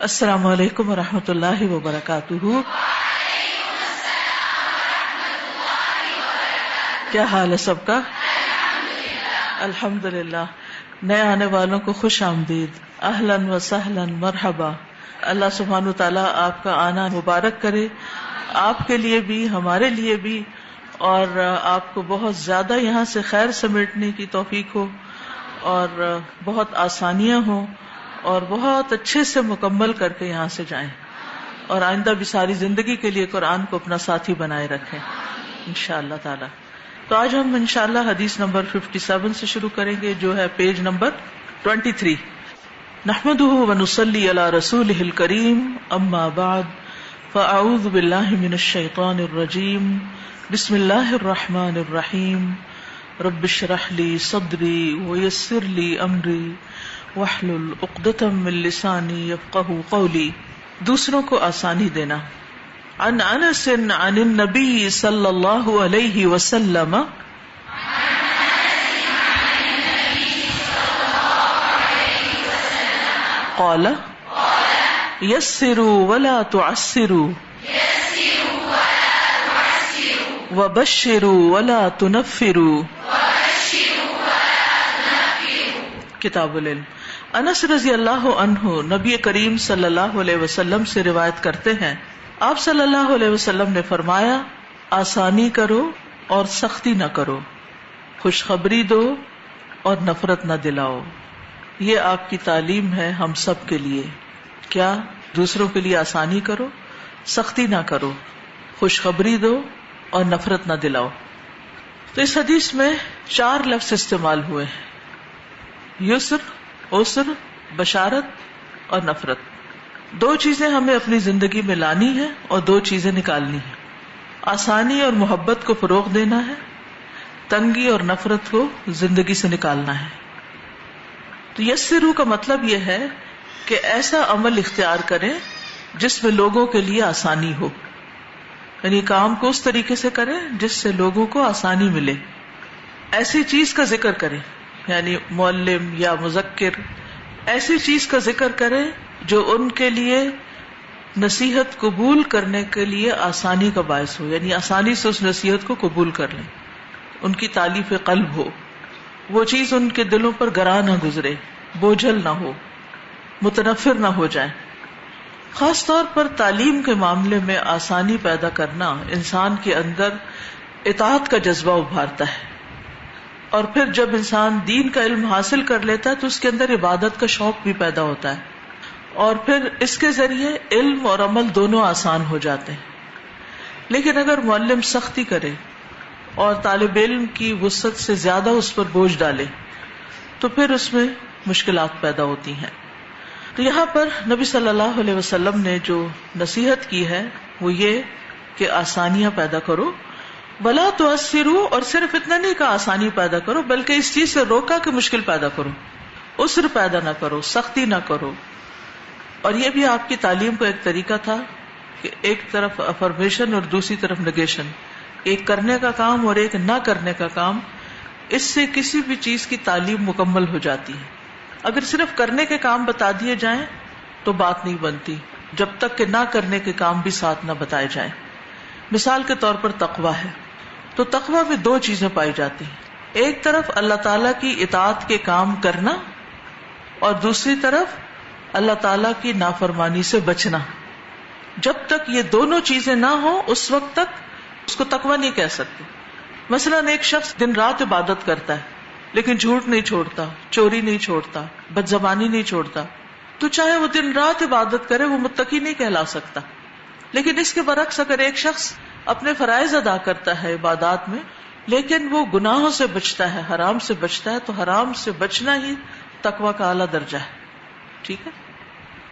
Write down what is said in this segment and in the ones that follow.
السلام علیکم ورحمۃ اللہ وبرکاتہ۔ کیا حال ہے سب کا؟ الحمدللہ۔ نئے آنے والوں کو خوش آمدید، اہلاً و سہلاً مرحبا۔ اللہ سبحانہ و تعالیٰ آپ کا آنا مبارک کرے، آپ کے لیے بھی ہمارے لیے بھی، اور آپ کو بہت زیادہ یہاں سے خیر سمیٹنے کی توفیق ہو، اور بہت آسانیاں ہوں، اور بہت اچھے سے مکمل کر کے یہاں سے جائیں، اور آئندہ بھی ساری زندگی کے لیے قرآن کو اپنا ساتھی بنائے رکھیں انشاءاللہ تعالی۔ تو آج ہم انشاءاللہ حدیث نمبر 57 سے شروع کریں گے، جو ہے پیج نمبر 23۔ نحمدہ ونصلی علی رسولہ الکریم، اما بعد فاعوذ باللہ من الشیطان الرجیم، بسم اللہ الرحمن الرحیم۔ رب اشرح لی صدری ویسر لی امری واحلل عقدۃ من لسانی یفقہوا قولی۔ دوسروں کو آسانی دینا۔ عن انس عن النبی صلی اللہ علیہ وسلم قال یسروا ولا تعسروا وبشروا ولا تنفروا۔ کتاب العلم۔ انس رضی اللہ عنہ نبی کریم صلی اللہ علیہ وسلم سے روایت کرتے ہیں، آپ صلی اللہ علیہ وسلم نے فرمایا، آسانی کرو اور سختی نہ کرو، خوشخبری دو اور نفرت نہ دلاؤ۔ یہ آپ کی تعلیم ہے ہم سب کے لیے۔ کیا؟ دوسروں کے لیے آسانی کرو، سختی نہ کرو، خوشخبری دو اور نفرت نہ دلاؤ۔ تو اس حدیث میں 4 لفظ استعمال ہوئے ہیں: یسر، عسر، بشارت اور نفرت۔ 2 چیزیں ہمیں اپنی زندگی میں لانی ہے اور 2 چیزیں نکالنی ہیں۔ آسانی اور محبت کو فروغ دینا ہے، تنگی اور نفرت کو زندگی سے نکالنا ہے۔ تو یسرو کا مطلب یہ ہے کہ ایسا عمل اختیار کریں جس میں لوگوں کے لیے آسانی ہو، یعنی کام کو اس طریقے سے کریں جس سے لوگوں کو آسانی ملے۔ ایسی چیز کا ذکر کریں، یعنی معلم یا مذکر، ایسی چیز کا ذکر کریں جو ان کے لیے نصیحت قبول کرنے کے لیے آسانی کا باعث ہو، یعنی آسانی سے اس نصیحت کو قبول کر لیں، ان کی تالیف قلب ہو، وہ چیز ان کے دلوں پر گراں نہ گزرے، بوجھل نہ ہو، متنفر نہ ہو جائیں۔ خاص طور پر تعلیم کے معاملے میں آسانی پیدا کرنا انسان کے اندر اطاعت کا جذبہ ابھارتا ہے، اور پھر جب انسان دین کا علم حاصل کر لیتا ہے تو اس کے اندر عبادت کا شوق بھی پیدا ہوتا ہے، اور پھر اس کے ذریعے علم اور عمل دونوں آسان ہو جاتے ہیں۔ لیکن اگر معلم سختی کرے اور طالب علم کی وسعت سے زیادہ اس پر بوجھ ڈالے تو پھر اس میں مشکلات پیدا ہوتی ہیں۔ تو یہاں پر نبی صلی اللہ علیہ وسلم نے جو نصیحت کی ہے وہ یہ کہ آسانیاں پیدا کرو، ولا تعسروا، اور صرف اتنا نہیں کہ آسانی پیدا کرو بلکہ اس چیز سے روکا کہ مشکل پیدا کرو، عسر پیدا نہ کرو، سختی نہ کرو۔ اور یہ بھی آپ کی تعلیم کا ایک طریقہ تھا کہ ایک طرف افرمیشن اور دوسری طرف نگیشن، ایک کرنے کا کام اور ایک نہ کرنے کا کام، اس سے کسی بھی چیز کی تعلیم مکمل ہو جاتی ہے۔ اگر صرف کرنے کے کام بتا دیے جائیں تو بات نہیں بنتی جب تک کہ نہ کرنے کے کام بھی ساتھ نہ بتائے جائیں۔ مثال کے طور پر تقویٰ ہے، تو تقویٰ میں 2 چیزیں پائی جاتی ہیں، ایک طرف اللہ تعالیٰ کی اطاعت کے کام کرنا، اور دوسری طرف اللہ تعالیٰ کی نافرمانی سے بچنا۔ جب تک یہ دونوں چیزیں نہ ہوں اس وقت تک اس کو تقویٰ نہیں کہہ سکتے۔ مثلاً ایک شخص دن رات عبادت کرتا ہے لیکن جھوٹ نہیں چھوڑتا، چوری نہیں چھوڑتا، بد زبانی نہیں چھوڑتا، تو چاہے وہ دن رات عبادت کرے وہ متقی نہیں کہلا سکتا۔ لیکن اس کے برعکس اگر ایک شخص اپنے فرائض ادا کرتا ہے عبادات میں لیکن وہ گناہوں سے بچتا ہے، حرام سے بچتا ہے، تو حرام سے بچنا ہی تقویٰ کا اعلیٰ درجہ ہے۔ ٹھیک ہے؟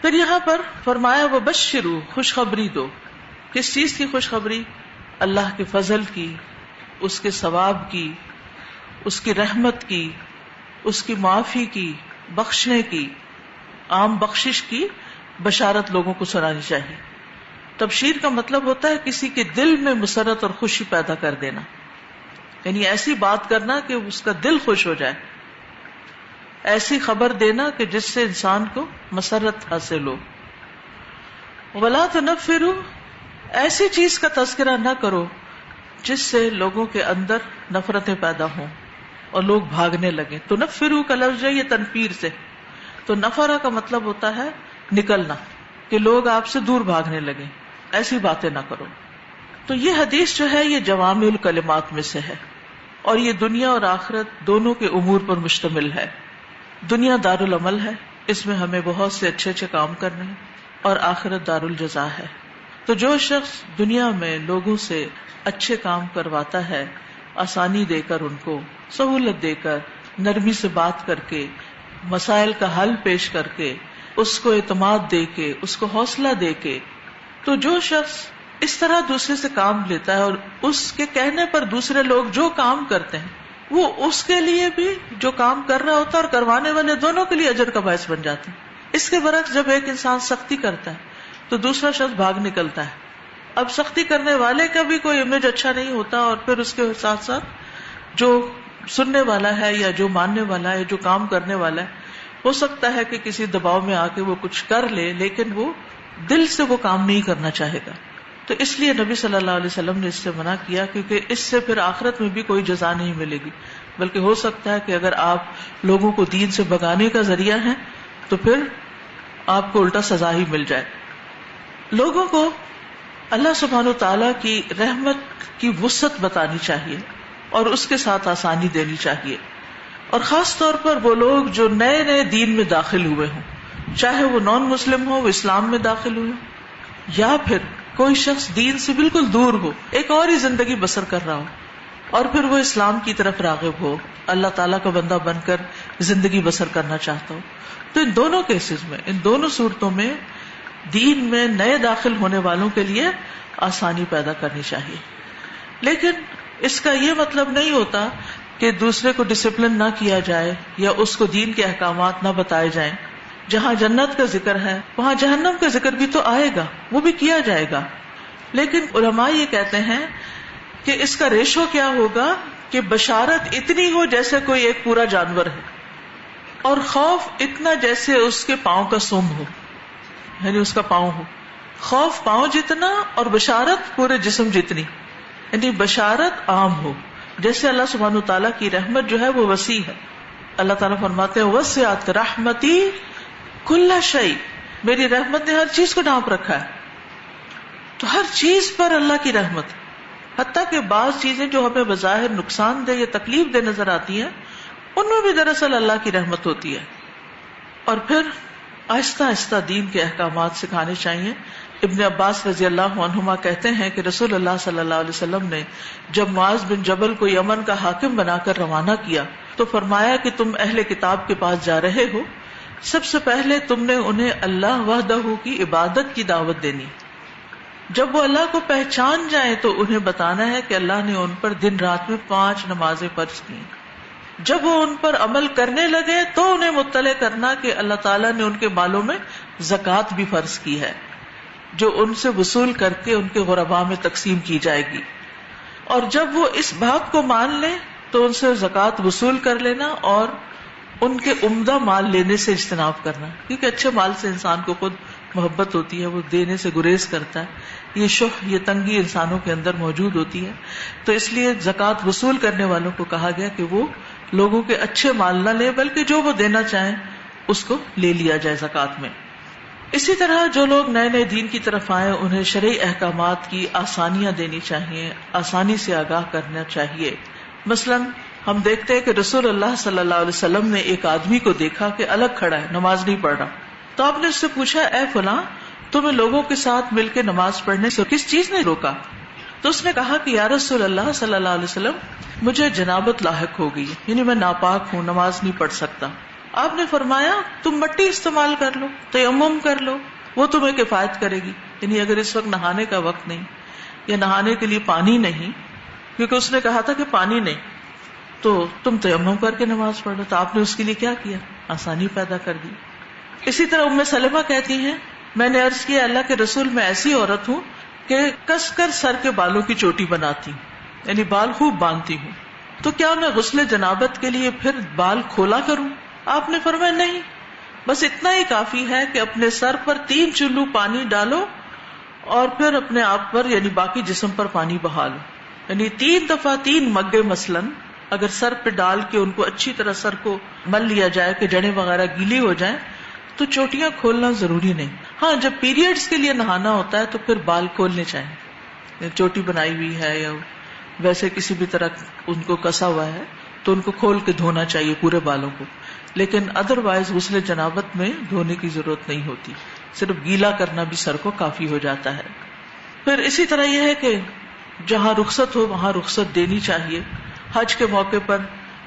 پھر یہاں پر فرمایا وبشروا، خوشخبری دو۔ کس چیز کی خوشخبری؟ اللہ کے فضل کی، اس کے ثواب کی، اس کی رحمت کی، اس کی معافی کی، بخشنے کی، عام بخشش کی بشارت لوگوں کو سنانی چاہیے۔ تبشیر کا مطلب ہوتا ہے کسی کے دل میں مسرت اور خوشی پیدا کر دینا، یعنی ایسی بات کرنا کہ اس کا دل خوش ہو جائے، ایسی خبر دینا کہ جس سے انسان کو مسرت حاصل ہو۔ ولا تنفروا، ایسی چیز کا تذکرہ نہ کرو جس سے لوگوں کے اندر نفرتیں پیدا ہوں اور لوگ بھاگنے لگے. تو نفروا کا لفظ ہے یہ تنفیر سے. تو نفرہ کا مطلب ہوتا ہے نکلنا، کہ لوگ آپ سے دور بھاگنے لگے. ایسی باتیں نہ کرو. تو یہ حدیث جو ہے یہ جوامع الکلمات میں سے ہے، اور یہ دنیا اور آخرت دونوں کے امور پر مشتمل ہے. دنیا دار العمل ہے، اس میں ہمیں بہت سے اچھے اچھے کام کرنے ہیں، اور آخرت دار الجزا ہے. تو جو شخص دنیا میں لوگوں سے اچھے کام کرواتا ہے، آسانی دے کر، ان کو سہولت دے کر، نرمی سے بات کر کے، مسائل کا حل پیش کر کے، اس کو اعتماد دے کے، اس کو حوصلہ دے کے، تو جو شخص اس طرح دوسرے سے کام لیتا ہے اور اس کے کہنے پر دوسرے لوگ جو کام کرتے ہیں وہ اس کے لیے بھی جو کام کر رہا ہوتا ہے اور کروانے والے دونوں کے لیے اجر کا باعث بن جاتے ہیں. اس کے برعکس جب ایک انسان سختی کرتا ہے تو دوسرا شخص بھاگ نکلتا ہے. اب سختی کرنے والے کا بھی کوئی امیج اچھا نہیں ہوتا، اور پھر اس کے ساتھ ساتھ جو سننے والا ہے یا جو ماننے والا ہے، جو کام کرنے والا ہے، ہو سکتا ہے کہ کسی دباؤ میں آ کے وہ کچھ کر لے، لیکن وہ دل سے وہ کام نہیں کرنا چاہے گا. تو اس لیے نبی صلی اللہ علیہ وسلم نے اس سے منع کیا، کیونکہ اس سے پھر آخرت میں بھی کوئی جزا نہیں ملے گی، بلکہ ہو سکتا ہے کہ اگر آپ لوگوں کو دین سے بھگانے کا ذریعہ ہیں تو پھر آپ کو الٹا سزا ہی مل جائے. لوگوں کو اللہ سبحانہ و تعالیٰ کی رحمت کی وسعت بتانی چاہیے اور اس کے ساتھ آسانی دینی چاہیے. اور خاص طور پر وہ لوگ جو نئے نئے دین میں داخل ہوئے ہوں، چاہے وہ نان مسلم ہو، وہ اسلام میں داخل ہوئے ہوں، یا پھر کوئی شخص دین سے بالکل دور ہو، ایک اور ہی زندگی بسر کر رہا ہو، اور پھر وہ اسلام کی طرف راغب ہو، اللہ تعالیٰ کا بندہ بن کر زندگی بسر کرنا چاہتا ہو. تو ان دونوں کیسز میں، ان دونوں صورتوں میں دین میں نئے داخل ہونے والوں کے لیے آسانی پیدا کرنی چاہیے. لیکن اس کا یہ مطلب نہیں ہوتا کہ دوسرے کو ڈسپلن نہ کیا جائے یا اس کو دین کے احکامات نہ بتائے جائیں. جہاں جنت کا ذکر ہے وہاں جہنم کا ذکر بھی تو آئے گا، وہ بھی کیا جائے گا. لیکن علماء یہ کہتے ہیں کہ اس کا ریشو کیا ہوگا کہ بشارت اتنی ہو جیسے کوئی ایک پورا جانور ہے، اور خوف اتنا جیسے اس کے پاؤں کا سم ہو، یعنی اس کا پاؤں ہو. خوف پاؤں جتنا اور بشارت پورے جسم جتنی، یعنی بشارت عام ہو. جیسے اللہ سبحانہ و تعالیٰ کی رحمت جو ہے وہ وسیع ہے. اللہ تعالیٰ فرماتے ہیں وسعت رحمتی کل شیء، میری رحمت نے ہر چیز کو ڈھانپ رکھا ہے. تو ہر چیز پر اللہ کی رحمت، حتیٰ کہ بعض چیزیں جو ہمیں بظاہر نقصان دہ یا تکلیف دہ نظر آتی ہیں ان میں بھی دراصل اللہ کی رحمت ہوتی ہے. اور پھر آہستہ آہستہ دین کے احکامات سکھانے چاہیے. ابن عباس رضی اللہ عنہما کہتے ہیں کہ رسول اللہ صلی اللہ علیہ وسلم نے جب معاذ بن جبل کو یمن کا حاکم بنا کر روانہ کیا تو فرمایا کہ تم اہل کتاب کے پاس جا رہے ہو، سب سے پہلے تم نے انہیں اللہ وحدہ کی عبادت کی دعوت دینی. جب وہ اللہ کو پہچان جائیں تو انہیں بتانا ہے کہ اللہ نے ان پر دن رات میں 5 نمازیں فرض کی. جب وہ ان پر عمل کرنے لگے تو انہیں مطلع کرنا کہ اللہ تعالیٰ نے ان کے مالوں میں زکوٰۃ بھی فرض کی ہے، جو ان سے وصول کر کے ان کے غرباء میں تقسیم کی جائے گی. اور جب وہ اس بات کو مان لیں تو ان سے زکوٰۃ وصول کر لینا اور ان کے عمدہ مال لینے سے اجتناب کرنا، کیونکہ اچھے مال سے انسان کو خود محبت ہوتی ہے، وہ دینے سے گریز کرتا ہے. یہ شح، یہ تنگی انسانوں کے اندر موجود ہوتی ہے. تو اس لیے زکوٰۃ وصول کرنے والوں کو کہا گیا کہ وہ لوگوں کے اچھے مال نہ لے، بلکہ جو وہ دینا چاہیں اس کو لے لیا جائے زکوٰۃ میں. اسی طرح جو لوگ نئے نئے دین کی طرف آئے انہیں شرعی احکامات کی آسانیاں دینی چاہیے، آسانی سے آگاہ کرنا چاہیے. مثلا ہم دیکھتے ہیں کہ رسول اللہ صلی اللہ علیہ وسلم نے ایک آدمی کو دیکھا کہ الگ کھڑا ہے، نماز نہیں پڑھ رہا. تو آپ نے اس سے پوچھا اے فلاں، تمہیں لوگوں کے ساتھ مل کے نماز پڑھنے سے کس چیز نے روکا؟ تو اس نے کہا کہ یا رسول اللہ صلی اللہ علیہ وسلم، مجھے جنابت لاحق ہو گئی، یعنی میں ناپاک ہوں، نماز نہیں پڑھ سکتا. آپ نے فرمایا تم مٹی استعمال کر لو، تیمم کر لو، وہ تمہیں کفایت کرے گی. یعنی اگر اس وقت نہانے کا وقت نہیں یا نہانے کے لیے پانی نہیں، کیونکہ اس نے کہا تھا کہ پانی نہیں، تو تم تیمم کر کے نماز پڑھ لو. تو آپ نے اس کے لیے کیا کیا؟ آسانی پیدا کر دی. اسی طرح ام سلمہ کہتی ہیں میں نے عرض کیا اللہ کے رسول، میں ایسی عورت ہوں کہ کس کر سر کے بالوں کی چوٹی بناتی ہوں، یعنی بال خوب باندھتی ہوں، تو کیا میں غسل جنابت کے لیے پھر بال کھولا کروں؟ آپ نے فرمایا نہیں، بس اتنا ہی کافی ہے کہ اپنے سر پر 3 چلو پانی ڈالو اور پھر اپنے آپ پر یعنی باقی جسم پر پانی بہا لو. یعنی 3 دفعہ 3 مگے مثلاً اگر سر پہ ڈال کے ان کو اچھی طرح سر کو مل لیا جائے کہ جڑیں وغیرہ گیلی ہو جائیں تو چوٹیاں کھولنا ضروری نہیں. ہاں جب پیریڈز کے لیے نہانا ہوتا ہے تو پھر بال کھولنے چاہیے. چوٹی بنائی ہوئی ہے یا ویسے کسی بھی طرح ان کو کسا ہوا ہے تو ان کو کھول کے دھونا چاہیے پورے بالوں کو. لیکن ادروائز غسل جنابت میں دھونے کی ضرورت نہیں ہوتی, صرف گیلا کرنا بھی سر کو کافی ہو جاتا ہے. پھر اسی طرح یہ ہے کہ جہاں رخصت ہو وہاں رخصت دینی چاہیے. حج کے موقع پر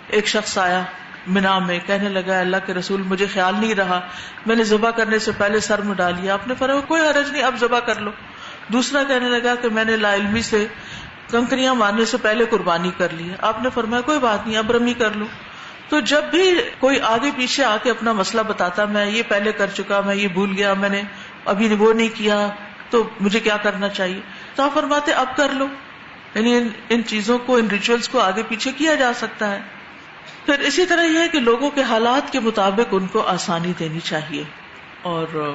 ایک شخص آیا منا میں, کہنے لگا اللہ کے رسول مجھے خیال نہیں رہا, میں نے ذبح کرنے سے پہلے سر میں ڈال لیا. آپ نے فرمایا کوئی حرج نہیں, اب ذبح کر لو. دوسرا کہنے لگا کہ میں نے لا علمی سے کنکریاں مارنے سے پہلے قربانی کر لی. آپ نے فرمایا کوئی بات نہیں, اب رمی کر لو. تو جب بھی کوئی آگے پیچھے آ کے اپنا مسئلہ بتاتا میں یہ پہلے کر چکا, میں یہ بھول گیا, میں نے ابھی وہ نہیں کیا, تو مجھے کیا کرنا چاہیے, تو آپ فرماتے اب کر لو. یعنی ان چیزوں کو, ان ریچولز کو آگے پیچھے کیا جا سکتا ہے. پھر اسی طرح یہ ہے کہ لوگوں کے حالات کے مطابق ان کو آسانی دینی چاہیے. اور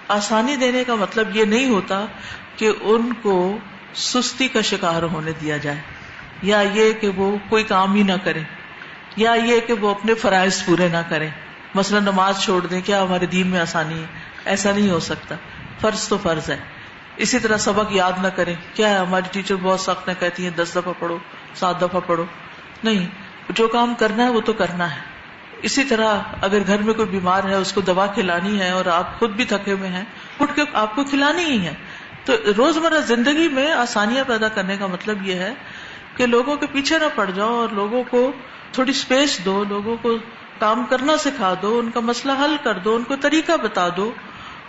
آسانی دینے کا مطلب یہ نہیں ہوتا کہ ان کو سستی کا شکار ہونے دیا جائے, یا یہ کہ وہ کوئی کام ہی نہ کریں, یا یہ کہ وہ اپنے فرائض پورے نہ کریں. مثلا نماز چھوڑ دیں, کیا ہمارے دین میں آسانی ہے؟ ایسا نہیں ہو سکتا. فرض تو فرض ہے. اسی طرح سبق یاد نہ کریں, کیا ہے ہماری ٹیچر بہت سخت ہے, کہتی ہیں 10 دفعہ پڑھو, 7 دفعہ پڑھو. نہیں, جو کام کرنا ہے وہ تو کرنا ہے. اسی طرح اگر گھر میں کوئی بیمار ہے اس کو دوا کھلانی ہے اور آپ خود بھی تھکے ہوئے ہیں, اٹھ کے آپ کو کھلانی ہی ہے. تو روزمرہ زندگی میں آسانیاں پیدا کرنے کا مطلب یہ ہے کہ لوگوں کے پیچھے نہ پڑ جاؤ اور لوگوں کو تھوڑی سپیس دو, لوگوں کو کام کرنا سکھا دو, ان کا مسئلہ حل کر دو, ان کو طریقہ بتا دو,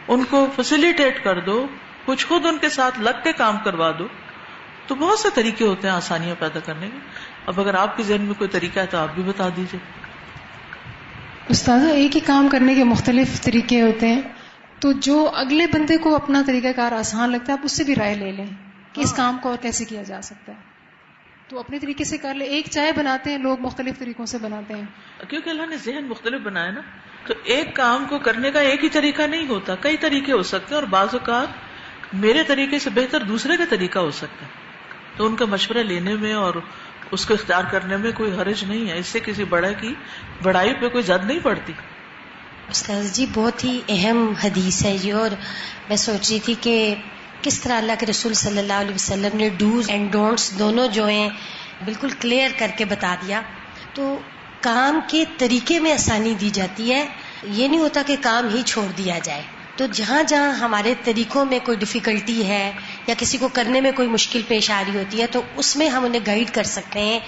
ان کو فیسیلیٹیٹ کر دو, کچھ خود ان کے ساتھ لگ کے کام کروا دو. تو بہت سے طریقے ہوتے ہیں آسانیاں پیدا کرنے کے. اب اگر آپ کے ذہن میں کوئی طریقہ ہے تو آپ بھی بتا دیجیے. استاذہ ایک ہی کام کرنے کے مختلف طریقے ہوتے ہیں, تو جو اگلے بندے کو اپنا طریقہ کار آسان لگتا ہے آپ اس سے بھی رائے لے لیں کہ اس کام کو اور کیسے کیا جا سکتا ہے, تو اپنے طریقے سے کر لیں. ایک چائے بناتے ہیں لوگ مختلف طریقوں سے بناتے ہیں, کیونکہ اللہ نے ذہن مختلف بنایا نا, تو ایک کام کو کرنے کا ایک ہی طریقہ نہیں ہوتا, کئی طریقے ہو سکتے ہیں, اور بعض اوقات میرے طریقے سے بہتر دوسرے کا طریقہ ہو سکتا ہے. تو ان کا مشورہ لینے میں اور اس کو اختیار کرنے میں کوئی حرج نہیں ہے. اس سے کسی بڑے کی بڑائی پہ کوئی زد نہیں پڑتی. استاذ جی بہت ہی اہم حدیث ہے یہ, اور میں سوچ رہی تھی کہ کس طرح اللہ کے رسول صلی اللہ علیہ وسلم نے ڈوز اینڈ ڈونٹس دونوں جو ہیں بالکل کلیئر کر کے بتا دیا. تو کام کے طریقے میں آسانی دی جاتی ہے, یہ نہیں ہوتا کہ کام ہی چھوڑ دیا جائے. تو جہاں جہاں ہمارے طریقوں میں کوئی ڈیفیکلٹی ہے یا کسی کو کرنے میں کوئی مشکل پیش آ رہی ہوتی ہے تو اس میں ہم انہیں گائیڈ کر سکتے ہیں,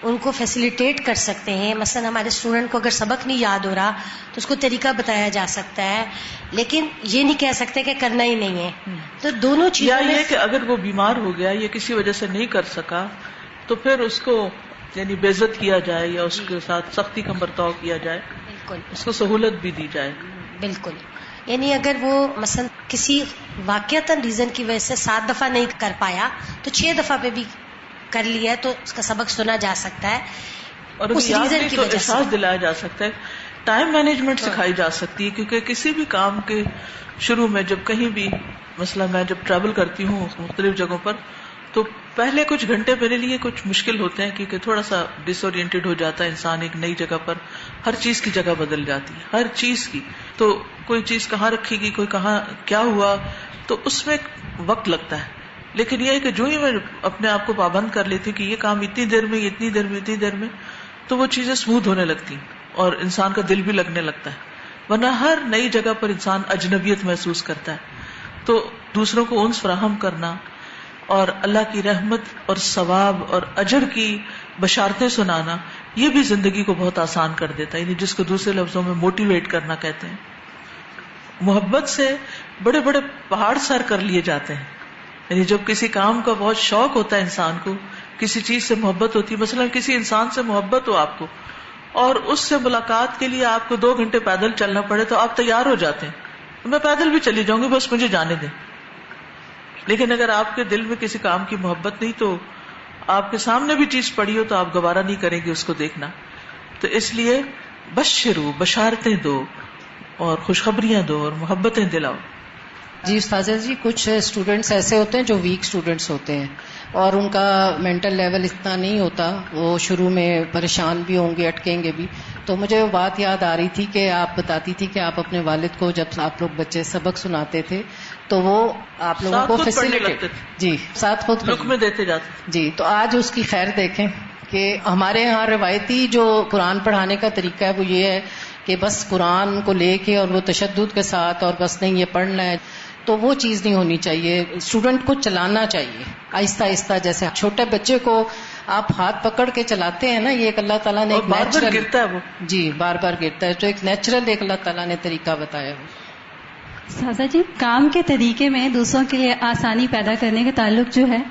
ان کو فیسیلیٹیٹ کر سکتے ہیں. مثلا ہمارے اسٹوڈنٹ کو اگر سبق نہیں یاد ہو رہا تو اس کو طریقہ بتایا جا سکتا ہے, لیکن یہ نہیں کہہ سکتے کہ کرنا ہی نہیں ہے. تو دونوں چیزیں, یا یہ کہ اگر وہ بیمار ہو گیا یا کسی وجہ سے نہیں کر سکا تو پھر اس کو یعنی بے عزت کیا جائے یا اس کے ساتھ سختی کا برتاؤ کیا جائے, بالکل اس کو سہولت بھی دی جائے. بالکل. یعنی اگر وہ مثلا کسی واقعتاً ریزن کی وجہ سے 7 دفعہ نہیں کر پایا تو 6 دفعہ پہ بھی کر لیا تو اس کا سبق سنا جا سکتا ہے, اور اس ریزن کی وجہ سے احساس دلایا جا سکتا ہے. ٹائم مینجمنٹ سکھائی جا سکتی ہے, کیونکہ کسی بھی کام کے شروع میں جب کہیں بھی, مثلا میں جب ٹریول کرتی ہوں مختلف جگہوں پر, تو پہلے کچھ گھنٹے میرے لیے کچھ مشکل ہوتے ہیں, کیونکہ تھوڑا سا ڈس اورینٹیڈ ہو جاتا ہے انسان ایک نئی جگہ پر. ہر چیز کی جگہ بدل جاتی ہے, ہر چیز کی, تو کوئی چیز کہاں رکھے گی, کوئی کہاں کیا ہوا, تو اس میں وقت لگتا ہے. لیکن یہ ہے کہ جو ہی میں اپنے آپ کو پابند کر لیتی ہوں کہ یہ کام اتنی دیر میں, اتنی دیر میں, اتنی دیر میں, تو وہ چیزیں اسموتھ ہونے لگتی ہیں اور انسان کا دل بھی لگنے لگتا ہے. ورنہ ہر نئی جگہ پر انسان اجنبیت محسوس کرتا ہے. تو دوسروں کو انس فراہم کرنا اور اللہ کی رحمت اور ثواب اور اجر کی بشارتیں سنانا, یہ بھی زندگی کو بہت آسان کر دیتا ہے. یعنی جس کو دوسرے لفظوں میں موٹیویٹ کرنا کہتے ہیں. محبت سے بڑے بڑے پہاڑ سر کر لیے جاتے ہیں. یعنی جب کسی کام کا بہت شوق ہوتا ہے انسان کو, کسی چیز سے محبت ہوتی ہے, مثلا کسی انسان سے محبت ہو آپ کو اور اس سے ملاقات کے لیے آپ کو 2 گھنٹے پیدل چلنا پڑے تو آپ تیار ہو جاتے ہیں, میں پیدل بھی چلی جاؤں گی, بس مجھے جانے دیں. لیکن اگر آپ کے دل میں کسی کام کی محبت نہیں تو آپ کے سامنے بھی چیز پڑی ہو تو آپ گوارا نہیں کریں گے اس کو دیکھنا. تو اس لیے بشرو, بشارتیں دو اور خوشخبریاں دو اور محبتیں دلاؤ. جی استاذہ جی، کچھ اسٹوڈینٹس ایسے ہوتے ہیں جو ویک اسٹوڈینٹس ہوتے ہیں اور ان کا مینٹل لیول اتنا نہیں ہوتا، وہ شروع میں پریشان بھی ہوں گے، اٹکیں گے بھی. تو مجھے وہ بات یاد آ رہی تھی کہ آپ بتاتی تھی کہ آپ اپنے والد کو جب آپ لوگ بچے سبق سناتے تھے تو وہ آپ لوگوں کو فیسیلیٹیٹ جی ساتھ خود میں دیتے جاتے جی. تو آج اس کی خیر دیکھیں کہ ہمارے ہاں روایتی جو قرآن پڑھانے کا طریقہ ہے وہ یہ ہے کہ بس قرآن کو لے کے اور وہ تشدد کے ساتھ اور بس نہیں یہ پڑھنا ہے، تو وہ چیز نہیں ہونی چاہیے. اسٹوڈنٹ کو چلانا چاہیے آہستہ آہستہ، جیسے چھوٹے بچے کو آپ ہاتھ پکڑ کے چلاتے ہیں نا، یہ ایک اللہ تعالیٰ نے ایک بار بار نیچرل گرتا ہے وہ جی بار بار گرتا ہے، تو ایک نیچرل ایک اللہ تعالیٰ نے طریقہ بتایا ہے. سازا جی، کام کے طریقے میں دوسروں کے لیے آسانی پیدا کرنے کا تعلق جو ہے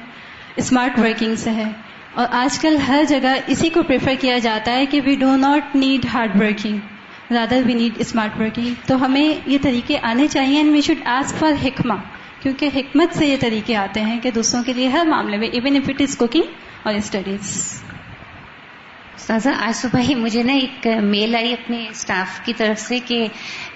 اسمارٹ ورکنگ سے ہے، اور آج کل ہر جگہ اسی کو پریفر کیا جاتا ہے کہ we do not need hard working, rather we need smart working. تو ہمیں یہ طریقے آنے چاہیے، and we should ask for حکمہ، کیونکہ حکمت سے یہ طریقے آتے ہیں کہ دوسروں کے لیے ہر معاملے میں، even if it is cooking اور اسٹڈیز. سازا، آج صبح ہی مجھے نا ایک میل آئی اپنے اسٹاف کی طرف سے کہ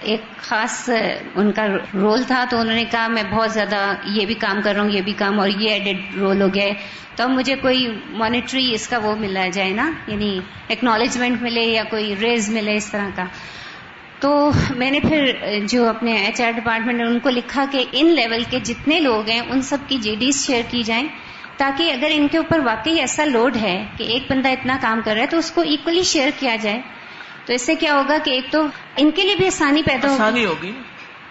ایک خاص ان کا رول تھا، تو انہوں نے کہا میں بہت زیادہ یہ بھی کام کر رہا ہوں، یہ بھی کام، اور یہ ایڈڈ رول ہو گیا ہے، تو اب مجھے کوئی مانیٹری اس کا وہ ملا جائے نا، یعنی ایکنالجمنٹ ملے یا کوئی ریز ملے اس طرح کا. تو میں نے پھر جو اپنے ایچ آر ڈپارٹمنٹ نے ان کو لکھا کہ ان لیول کے جتنے لوگ ہیں ان سب کی جی ڈیز شیئر کی جائیں، تاکہ اگر ان کے اوپر واقعی ایسا لوڈ ہے کہ ایک بندہ اتنا کام کر رہا ہے تو اس کو ایکولی شیئر کیا جائے. تو اس سے کیا ہوگا کہ ایک تو ان کے لیے بھی آسانی پیدا ہوگی،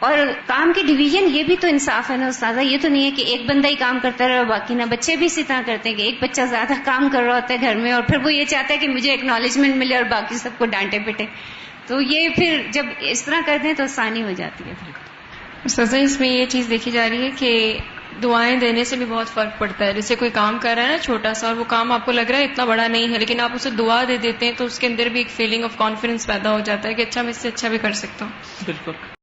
اور کام کی ڈویژن، یہ بھی تو انصاف ہے نا استاذہ. یہ تو نہیں ہے کہ ایک بندہ ہی کام کرتا رہے اور باقی نہ. بچے بھی اسی طرح کرتے ہیں کہ ایک بچہ زیادہ کام کر رہا ہوتا ہے گھر میں، اور پھر وہ یہ چاہتا ہے کہ مجھے ایکنالجمنٹ ملے اور باقی سب کو ڈانٹے پٹے. تو یہ پھر جب اس طرح کرتے ہیں تو آسانی ہو جاتی ہے. استاذہ، اس میں یہ چیز دیکھی جا رہی ہے کہ دعائیں دینے سے بھی بہت فرق پڑتا ہے. جیسے کوئی کام کر رہا ہے نا چھوٹا سا، اور وہ کام آپ کو لگ رہا ہے اتنا بڑا نہیں ہے، لیکن آپ اسے دعا دے دیتے ہیں تو اس کے اندر بھی ایک فیلنگ آف کانفیڈنس پیدا ہو جاتا ہے کہ اچھا میں اس سے اچھا بھی کر سکتا ہوں. بالکل.